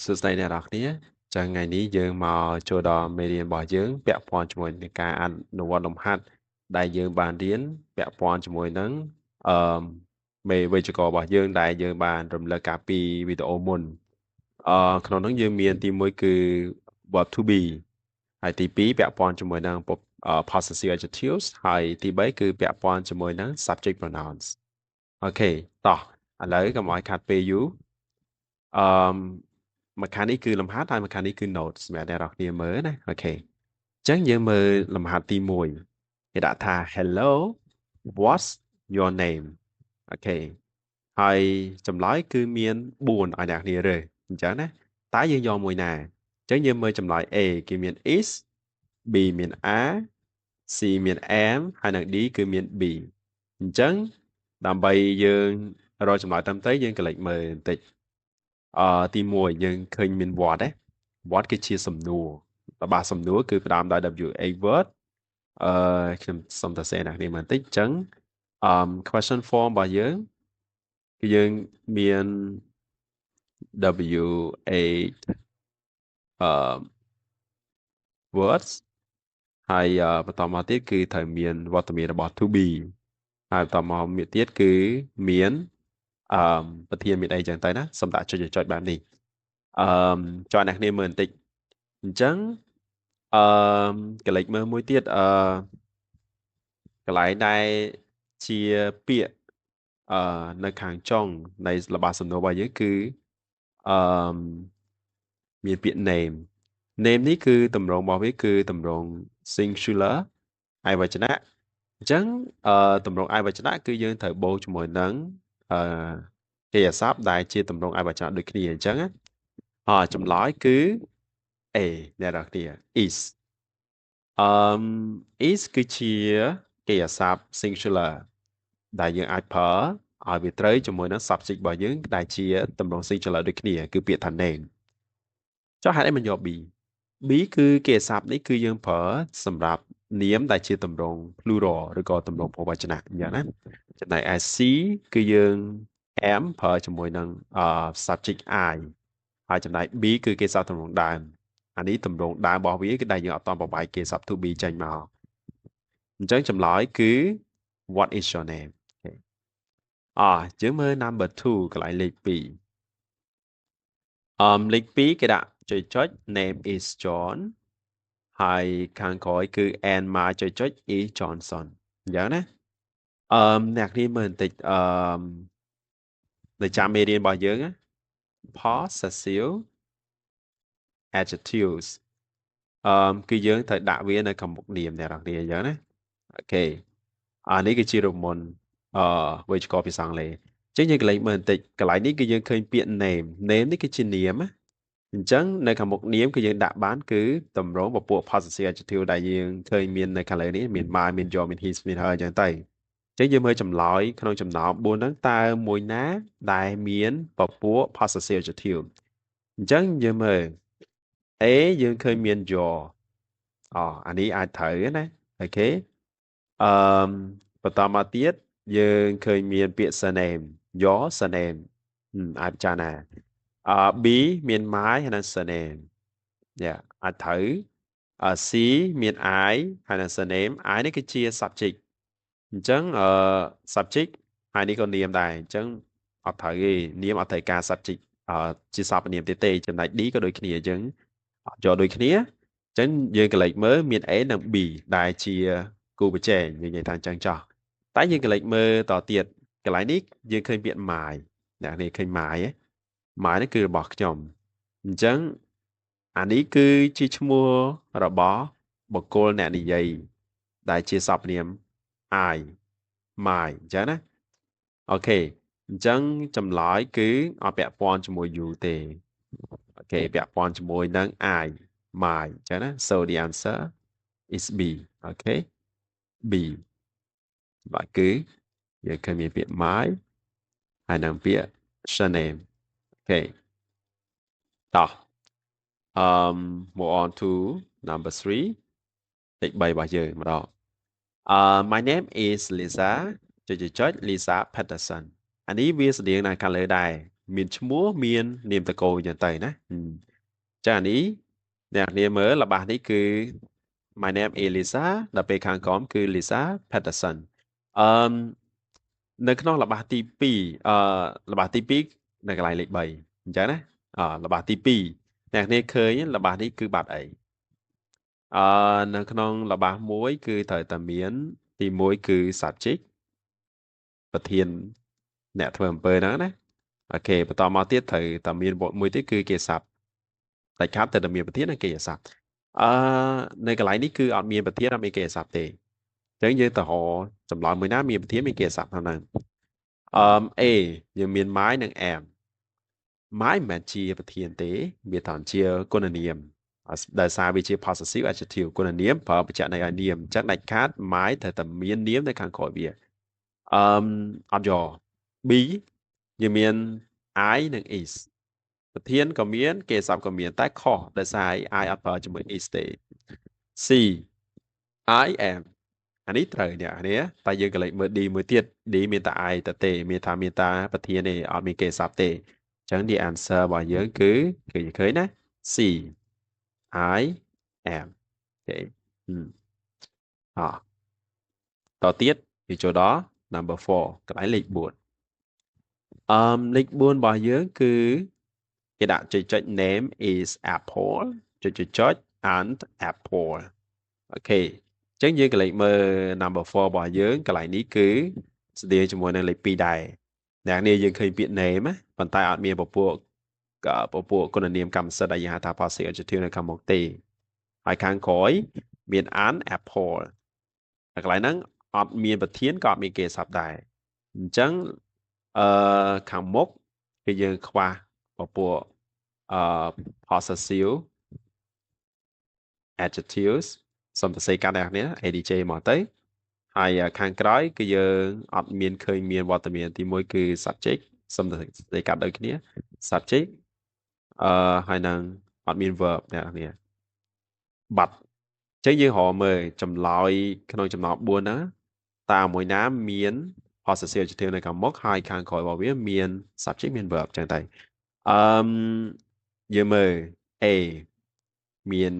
សួស្តីអ្នកនរគ្នាចឹងថ្ងៃនេះយើងមកចូលដល់មេរៀនរបស់យើងពាក់ព័ន្ធជាមួយនឹងការអនុវត្តលំហាត់ដែលយើងបានរៀនពាក់ព័ន្ធជាមួយនឹងអឺមេវេយ្យាករណ៍របស់យើងដែលយើងបានរំលឹកកាលពីវីដេអូមុនក្នុងនោះយើងមានទី1គឺ verb to be ហើយទី2ពាក់ព័ន្ធជាមួយនឹងpossessive adjectives ហើយទី3គឺពាក់ព័ន្ធជាមួយនឹង subject pronouns អូខេតោះឥឡូវកុំឲ្យខាត់ពេលយូរអឺម្ខាងនេះគឺលំហាត់ហើយម្ខាងនេះគឺ notes សម្រាប់អ្នកនរគ្នាមើលណាអូខេអញ្ចឹងយើងមើលលំហាត់ទី1គេដាក់ថា Hello what's your name អូខេហើយចម្លើយគឺមាន4ឲ្យអ្នកគ្នារើសអញ្ចឹងណាតើយើងយកមួយណាអញ្ចឹងយើងមើលចម្លើយ A គេមាន is B មាន are C មាន am ហើយនិង D គឺមាន be អញ្ចឹងដើម្បីយើងរកចម្លើយត្រឹមត្រូវយើងក៏លេចមើលបន្តិចទី1យើងឃើញមាន what ណា what គឺជាសំណួររបស់សំណួរគឺផ្ដើមដោយ WA word ខ្ញុំសុំតែសេអ្នកនេះមើលបន្តិចអញ្ចឹងquestion form របស់យើងគឺយើងមាន W8 words ហើយបន្តមកទៀតគឺត្រូវមានវត្តមានរបស់ to be ហើយបន្តមកទៀតគឺមានប្រធានមានអីចឹងទៅណាសម្រាប់ចុចបែបនេះចុះអ្នកគ្នាមើលបន្តិចអញ្ចឹងកលេចមើលមួយទៀតកន្លែងដែលជាពាក្យនៅខាងចុងនៃរបស់សំណួររបស់យើងគឺមានពាក្យ name នេះគឺតម្រងរបស់វាគឺតម្រង singular ឯវចនៈអញ្ចឹងតម្រងឯវចនៈគឺយើងត្រូវបូកជាមួយនឹងគេអាស័ព្ទដែលជាតម្រងឯវចនៈដូចគ្នាអញ្ចឹងចម្លើយគឺ A អ្នកនរគ្នា is is គឺជាគេអាស័ព្ទ singular ដែលយើងអាចប្រើឲ្យវាត្រូវជាមួយនឹង subject របស់យើងដែលជាតម្រង singular ដូចគ្នាគឺពាក្យថា name ចុះហេតុអីមិនយក B B គឺគេអាស័ព្ទនេះគឺយើងប្រើសម្រាប់នាមដែលជាតម្រង plural ឬក៏តម្រងबहुវចនៈអញ្ចឹងណាចំណែកឯ C គឺយើង am ប្រើជាមួយនឹងsubject I ហើយចំណែក B គឺគេសាប់តម្រងដើមអានេះតម្រងដើមរបស់វាគឺដែលយើងអត់តបបាយគេសាប់ to be ចេញមកអញ្ចឹងចម្លើយគឺ what is your name យើងមើល number 2 កន្លែងលេខ2លេខ2គេដាក់ចុច name is John ហើយខាងក្រោយគឺ and my ចុច is Johnson អញ្ចឹងណាអ្នកនេះមើលបន្តិចនៅចាំមេរៀនរបស់យើងណា possessive adjectives គឺយើងត្រូវដាក់វានៅខាងមុខនាមអ្នកនរគ្នាអញ្ចឹងណាអូខេនេះគឺជារមុនវេយ្យាករណ៍ភាសាអង់គ្លេសអញ្ចឹងយើងកន្លែងមើលបន្តិចកន្លែងនេះគឺយើងឃើញពាក្យ name នេះគឺជានាមណាអញ្ចឹងនៅខាងមុខនាមគឺយើងដាក់បានគឺតម្រងពពួក possessive adjective ដែលយើងឃើញមាននៅខាងលើនេះមាន my មាន your មាន his មាន her អញ្ចឹងទៅអញ្ចឹងយើងមើលចម្លើយក្នុងចំណោម4ហ្នឹងតើមួយណាដែលមានពពួក possessive adjective អញ្ចឹងយើងមើល A យើងឃើញមាន your អានេះអាចត្រូវណាអូខេបន្តមកទៀតយើងឃើញមានពាក្យ surname your surname អាចពិចារណាB មាន my ហើយនិង surname អាចត្រូវC មាន I ហើយនិង surname I នេះគឺជា subject អញ្ចឹងsubject ហើយនេះក៏នាមដែរអញ្ចឹងអត់ត្រូវទេនាមអត់ត្រូវការ subject ជាសព្វនាមទៀតទេចំណែក D ក៏ដូចគ្នាអញ្ចឹងអត់យកដូចគ្នាអញ្ចឹងយើងកលេចមើលមាន A និង B ដែលជាគូប្រជែងយើងនិយាយថាអញ្ចឹងចោះតែយើងកលេចមើលតទៀតកន្លែងនេះយើងឃើញពាក្យ my អ្នកនេះឃើញ my ហ៎ my នេះគឺរបស់ខ្ញុំអញ្ចឹងអានេះគឺជាឈ្មោះរបស់បុគ្គលអ្នកនិយាយដែលជាសព្វនាម I my អញ្ចឹងណាអូខេអញ្ចឹងចម្លើយគឺអត់ពាក់ព័ន្ធជាមួយ you ទេអូខេពាក់ព័ន្ធជាមួយនឹង I my អញ្ចឹងណា so the answer is B អូខេ B បាទគឺយើងឃើញមានពាក្យ my ហើយនិងពាក្យ surname អូខេតោះmove on to number 3លេខ3របស់យើងម្ដងmy name is Lisa ចុច Lisa Patterson អានេះវាស្តៀងនៅខាងលើដែរ មានឈ្មោះមាននាមតកូលយ៉ាងទៅណាចាអានេះអ្នកនាងមើលរបស់នេះគឺ My name is Lisa ដល់ពេលខាងក្រោមគឺ Lisa Patterson អឺនៅក្នុងរបស់ទី2របស់ទី2នៅកន្លែងលេខ3អញ្ចឹងណារបស់ទី2អ្នកនាងឃើញរបស់នេះគឺបាត់អីនៅក្នុងរបស់មួយគឺត្រូវតែមានទី1គឺ subject ប្រធានអ្នកធ្វើអំពើហ្នឹងណាអូខេបន្តមកទៀតត្រូវតែមានមួយទៀតគឺគេស័ព្ទតែខាត់ទៅតែមានប្រធាននិងគេស័ព្ទអឺនៅកន្លែងនេះគឺអត់មានប្រធានអត់មានគេស័ព្ទទេអញ្ចឹងយើងទៅរកចម្លើយមួយណាមានប្រធានមានគេស័ព្ទហ្នឹងA យើងមាន my និង am my មិនមែនជាប្រធានទេវាថាជាគុណនាមដោយសារវាជា possessive adjective គុណនាមប្រើបញ្ជាក់ន័យឲ្យនាមអញ្ចឹងដាច់ខាត my ត្រូវតែមាននាមនៅខាងក្រោយវាអត់យក B យើងមាន I និង is ប្រធានក៏មានគេស័ព្ទក៏មានតែខុសដោយសារ I អត់ប្រើជាមួយ is ទេ C I am អានេះត្រូវអ្នកនេះតែយើងក៏លេចមើល D មួយទៀត D មានតែ I តែទេមានតែប្រធានទេអត់មានគេស័ព្ទទេអញ្ចឹង the answer របស់យើងគឺឃើញណា C I am អូខេតទៀតយើងចូលដល់ number 4កន្លែងលេខ4លេខ4របស់យើងគឺគេដាក់ចុច name is apple ចុច and apple អូខេអញ្ចឹងយើងក៏លេខមើល number 4របស់យើងកន្លែងនេះគឺស្តីជាមួយនឹងលេខ2ដែរអ្នកនេះយើងឃើញពាក្យ name ប៉ុន្តែអត់មានពពួកគុណនាមកម្មសិទ្ធិដែលយើងហៅថា possessive adjective នៅខាងមុខទេហើយខាងក្រោយមាន an apple ហើយកន្លែងហ្នឹងអត់មានប្រធានក៏អត់មានគេស័ព្ទដែរអញ្ចឹងខាងមុខគឺយើងខ្វះពពួកpossessive adjectives សូមសរសេរកាត់អ្នកនេះ ADJ មកទៅហើយខាងក្រោយគឺយើងអត់មានឃើញមានវត្តមានទី1គឺ subject សូមសរសេរកាត់ដូចគ្នា subject ហើយនឹងអត់មាន verb អ្នកនេះបាត់អញ្ចឹងយើងរកមើលចម្លើយក្នុងចំណោម4ហ្នឹងតើមួយណាមាន possessive adjective នៅខាងមុខហើយខាងក្រោយរបស់វាមាន subject មាន verb អញ្ចឹងទៅយើងមើល A មាន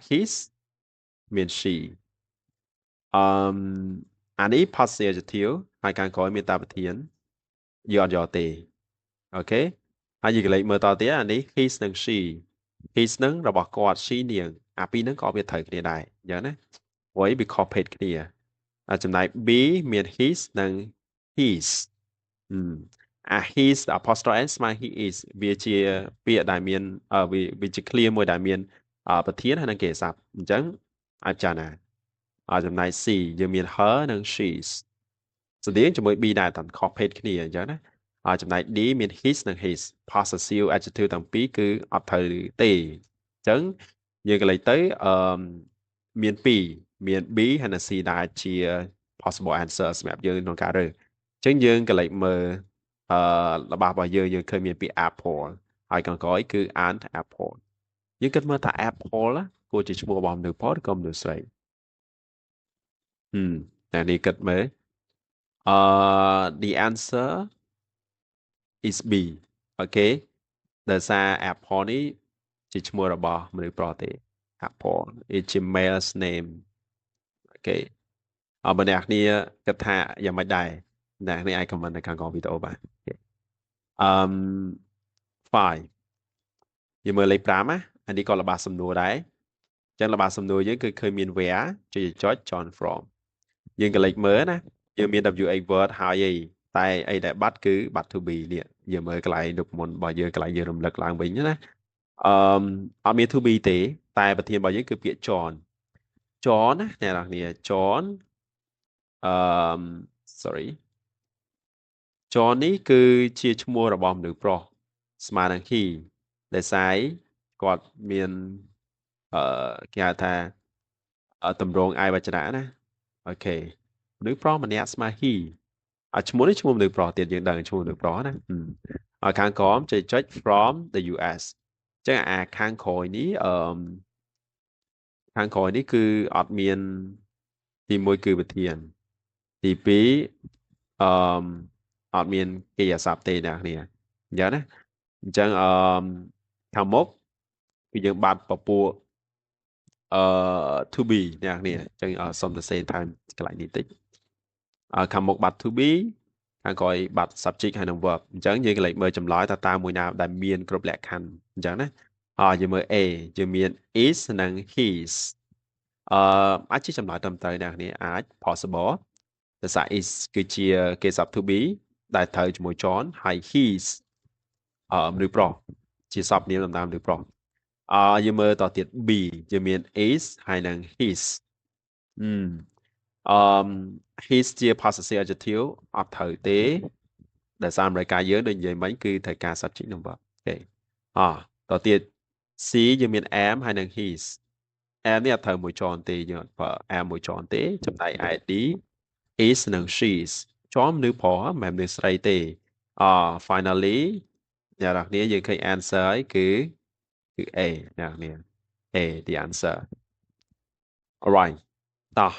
his មាន she អានេះ possessive adjective ហើយខាងក្រោយមានតាប្រធានយើងអត់យកទេអូខេហើយយើងក៏លេខមើលតទៀតអានេះ his និង she his នឹងរបស់គាត់ she នាងអាពីរហ្នឹងក៏វាត្រូវគ្នាដែរអញ្ចឹងណាព្រោះវាខុសភេទគ្នាចំណែក B មាន his និង his his apostrophe s ស្មើ he is វាជាពាក្យដែលមានវាជា clear មួយដែលមានប្រធានហើយនឹងគេស័ព្ទអញ្ចឹងអាចចាណាចំណែក C យើងមាន her និង she's ស្តៀងជាមួយ B ដែរតែខុសភេទគ្នាអញ្ចឹងណាចំណែក D មាន his និង his possessive adjective ទាំងពីរគឺអត់ត្រូវទេអញ្ចឹងយើងក៏លេខទៅមាន2មាន B ហើយនិង C ដែលជា possible answer សម្រាប់យើងក្នុងការរើសអញ្ចឹងយើងក៏លេខមើលរបស់យើងឃើញមានពាក្យ apple ហើយខាងក្រោយគឺ ant apple យើងគិតមើលថា apple គួរជាឈ្មោះរបស់មនុស្សប្រុសឬក៏មនុស្សស្រីតែនេះគិតមើលthe answer is B អូខេដោយសារ apple នេះជាឈ្មោះរបស់មនុស្សប្រុសទេ apple is a male's name អូខេបើអ្នកគ្នាគិតថាយ៉ាងម៉េចដែរអ្នកនេះអាច comment នៅខាងក្រោមវីដេអូបាន5យើងមើលលេខ5ណាអានេះក៏របស់សំណួរដែរអញ្ចឹងរបស់សំណួរយើងគឺឃើញមាន where ចុច John from យើងក៏លេខមើលណាយើងមាន WH word ហើយតែអីដែលបាត់គឺបាត់ to be នេះយើងមើលកន្លែងរូបមន្តរបស់យើងកន្លែងយើងរំលឹកឡើងវិញណាអត់មាន to be ទេតែប្រធានរបស់យើងគឺពាក្យ John ណាអ្នកនរគ្នា John sorry John នេះគឺជាឈ្មោះរបស់មនុស្សប្រុសស្មើនឹង he ដែលសារគាត់មានគេហៅថាតម្រងអាយវចនៈណាអូខេមនុស្សប្រុសម្នាក់ស្មើ he ឈ្មោះនេះឈ្មោះមនុស្សប្រុសទៀតយើងដឹងឈ្មោះមនុស្សប្រុសណាខាងក្រោមចុច from the US អញ្ចឹងខាងក្រោយនេះខាងក្រោយនេះគឺអត់មានទី1គឺប្រធានទី2 អត់មានគេអាស័ព្ទទេអ្នកគ្នាអញ្ចឹងណាអញ្ចឹងខាងមុខគឺយើងបាត់ពពួកto be អ្នកគ្នាអញ្ចឹងសុំទៅសេថែមកន្លែងនេះតិចខាងមុខបាត់ to be ខាងក្រោយបាត់ subject ហើយនឹង verb អញ្ចឹងយើងកន្លែងមើលចម្លើយថាតើមួយណាដែលមានគ្រប់លក្ខខណ្ឌអញ្ចឹងណាយើងមើល A យើងមាន is និង his អាចជាចម្លើយត្រឹមត្រូវអ្នកគ្នាអាច possible ភាសា is គឺជាគេសព្ទ to be ដែលត្រូវជាមួយ John ហើយ his មនុស្សប្រុសជាសព្ទនាមតំណាងមនុស្សប្រុសយើងមើលតទៀត B យើងមាន is ហើយនឹង his អឺ his ជា possessive adjective អត់ត្រូវទេដោយសាររយការយើងដូចនិយាយមិញគឺត្រូវការ subject នឹង verb អូខេតទៀត C យើងមាន am ហើយនឹង his am នេះអត់ត្រូវមួយ John ទេយើងអត់ប្រើ am មួយ John ទេចំណែក id is និង she's ជាប់មនុស្សប្រុសមិនមែនមនុស្សស្រីទេfinally អ្នកនរគ្នាយើងឃើញ answer ហើយគឺ A អ្នកនរគ្នា A the answer alright តោះ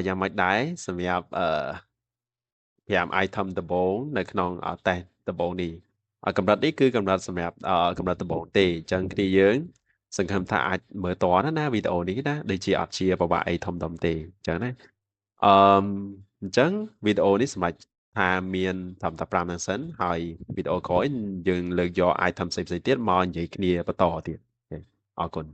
យ៉ាងម៉េចដែរសម្រាប់5 item ដំបូងនៅក្នុងតេស្តដំបូងនេះកម្រិតនេះគឺកម្រិតសម្រាប់កម្រិតដំបូងទេអញ្ចឹងគ្នាយើងសង្ឃឹមថាអាចមើលតណាវីដេអូនេះណាដូចជាអត់ជាប្រវត្តិអីធំៗទេអញ្ចឹងណាអញ្ចឹងវីដេអូនេះសម្រាប់ថាមានត្រឹមតែ5ហ្នឹងសិនហើយវីដេអូក្រោយយើងលើកយក item ផ្សេងៗទៀតមកនិយាយគ្នាបន្តទៀតអរគុណ